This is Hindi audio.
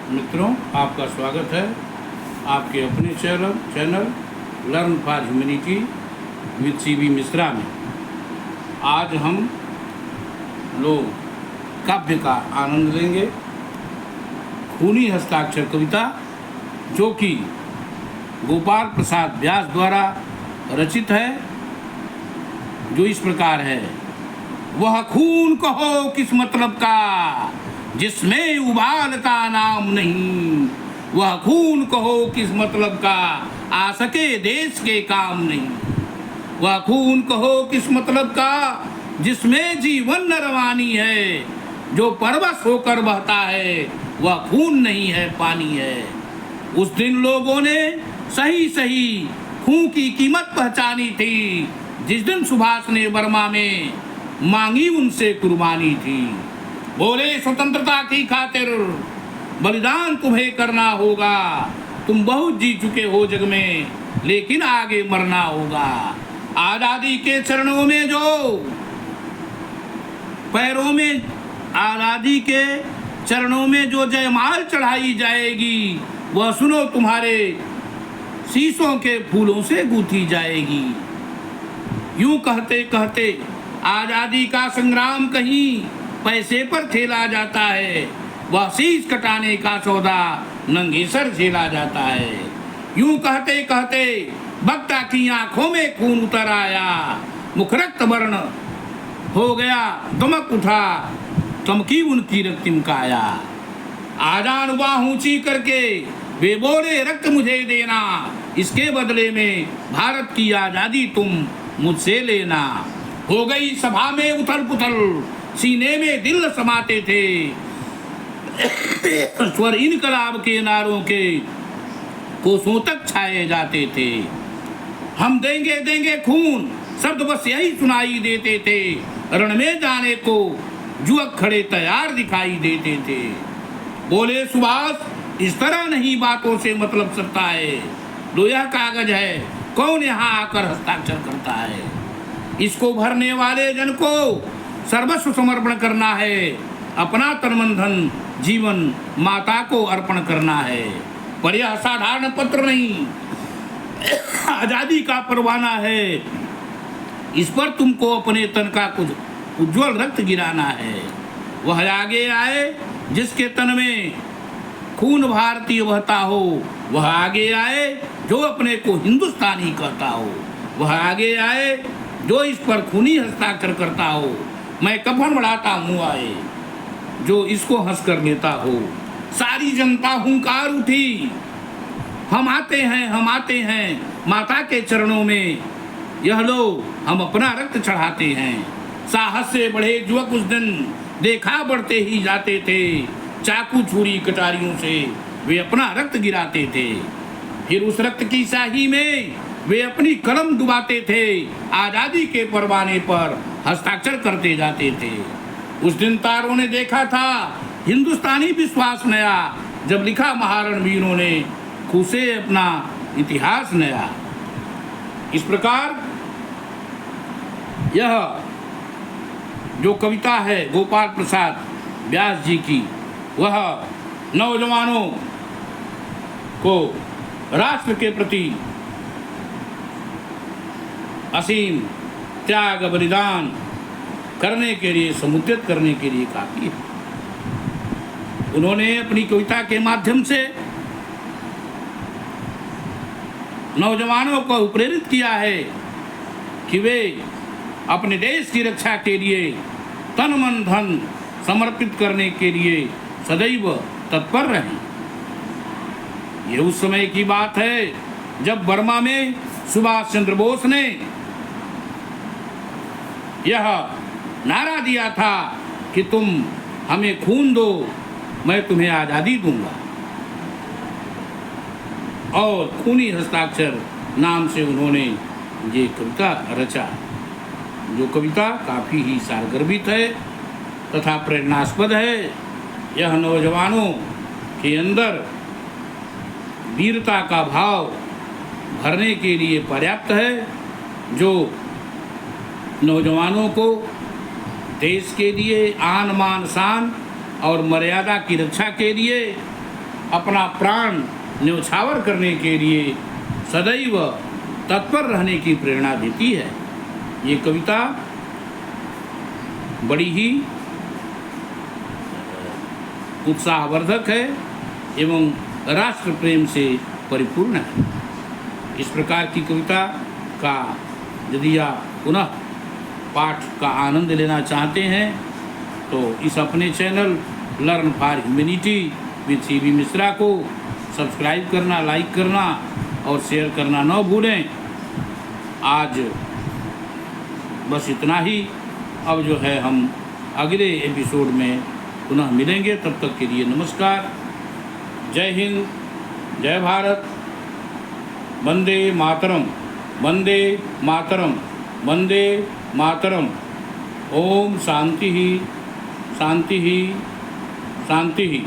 मित्रों, आपका स्वागत है आपके अपने channel learn for humanity with CB Mishra में। आज हम लोग काव्य का आनंद लेंगे। खूनी हस्ताक्षर कविता जो कि गोपाल प्रसाद व्यास द्वारा रचित है, जो इस प्रकार है। वह खून कहो किस मतलब का जिसमें उबाल का नाम नहीं, वह खून कहो किस मतलब का आ सके देश के काम नहीं, वह खून कहो किस मतलब का जिसमें जीवन रवानी है, जो परवश होकर बहता है वह खून नहीं है पानी है। उस दिन लोगों ने सही सही खून की कीमत पहचानी थी, जिस दिन सुभाष ने बर्मा में मांगी उनसे कुर्बानी थी। बोले स्वतंत्रता की खातिर बलिदान तुम्हें करना होगा, तुम बहुत जी चुके हो जग में लेकिन आगे मरना होगा। आजादी के चरणों में जो पैरों में आजादी के चरणों में जो जयमाल चढ़ाई जाएगी, वह सुनो तुम्हारे शीशों के फूलों से गूंथी जाएगी। यूं कहते कहते आजादी का संग्राम कहीं पैसे पर खेला जाता है, वह शीश कटाने का सौदा नंगे सर झेला जाता है। यूं कहते कहते बक्ता की आंखों में खून उतर आया, मुख रक्त वर्ण हो गया, दमक उठा चमकी उनकी रक्तिम काया। आजान बाह ऊंची करके वे बोले रक्त मुझे देना, इसके बदले में भारत की आजादी तुम मुझसे लेना। हो गई सभा में उथल पुथल, सीने में दिल समाते थे, स्वर इनकलाब के नारों के कोसों तक छाए जाते थे। हम देंगे देंगे खून शब्द बस यही सुनाई देते थे, रण में जाने को युवक खड़े तैयार दिखाई देते थे। बोले सुभाष इस तरह नहीं बातों से मतलब सकता है, लो यह कागज है कौन यहाँ आकर हस्ताक्षर करता है। इसको भरने वाले जन को सर्वस्व समर्पण करना है, अपना तन मन धन जीवन माता को अर्पण करना है। पर यह साधारण पत्र नहीं, आजादी का परवाना है, इस पर तुमको अपने तन का कुछ उज्जवल रक्त गिराना है। वह आगे आए जिसके तन में खून भारतीय बहता हो, वह आगे आए जो अपने को हिंदुस्तानी कहता हो, वह आगे आए जो इस पर खूनी हस्ताक्षर करता हो। मैं कफन बढ़ाता हूँ आए जो इसको हंस कर लेता हो। सारी जनता हुंकार उठी, हम आते हैं माता के चरणों में, यह लो हम अपना रक्त चढ़ाते हैं। साहस से बढ़े युवक उस दिन देखा बढ़ते ही जाते थे, चाकू छुरी कटारियों से वे अपना रक्त गिराते थे। फिर उस रक्त की शाही में वे अपनी कलम डुबाते थे, आजादी के परवाने पर हस्ताक्षर करते जाते थे। उस दिन तारों ने देखा था हिंदुस्तानी विश्वास नया, जब लिखा महारणवीरों ने खुशे अपना इतिहास नया। इस प्रकार यह जो कविता है गोपाल प्रसाद व्यास जी की, वह नौजवानों को राष्ट्र के प्रति असीम त्याग बलिदान करने के लिए, समुद्रित करने के लिए काफी है। उन्होंने अपनी कविता के माध्यम से नौजवानों को प्रेरित किया है कि वे अपने देश की रक्षा के लिए तन मन धन समर्पित करने के लिए सदैव तत्पर रहें। ये उस समय की बात है जब बर्मा में सुभाष चंद्र बोस ने यह नारा दिया था कि तुम हमें खून दो, मैं तुम्हें आज़ादी दूंगा। और खूनी हस्ताक्षर नाम से उन्होंने ये कविता रचा, जो कविता काफ़ी ही सारगर्भित है तथा प्रेरणास्पद है। यह नौजवानों के अंदर वीरता का भाव भरने के लिए पर्याप्त है, जो नौजवानों को देश के लिए आन मान शान और मर्यादा की रक्षा के लिए अपना प्राण न्यौछावर करने के लिए सदैव तत्पर रहने की प्रेरणा देती है। ये कविता बड़ी ही उत्साहवर्धक है एवं राष्ट्र प्रेम से परिपूर्ण है। इस प्रकार की कविता का यदि आप पुनः पाठ का आनंद लेना चाहते हैं तो इस अपने channel learn for humanity with CV. Mishra को सब्सक्राइब करना, लाइक करना और शेयर करना न भूलें। आज बस इतना ही। अब जो है हम अगले एपिसोड में पुनः मिलेंगे। तब तक के लिए नमस्कार। जय हिंद, जय भारत, वंदे मातरम, वंदे मातरम, वंदे मातरम। ओम शांति ही, शांति ही, शांति ही।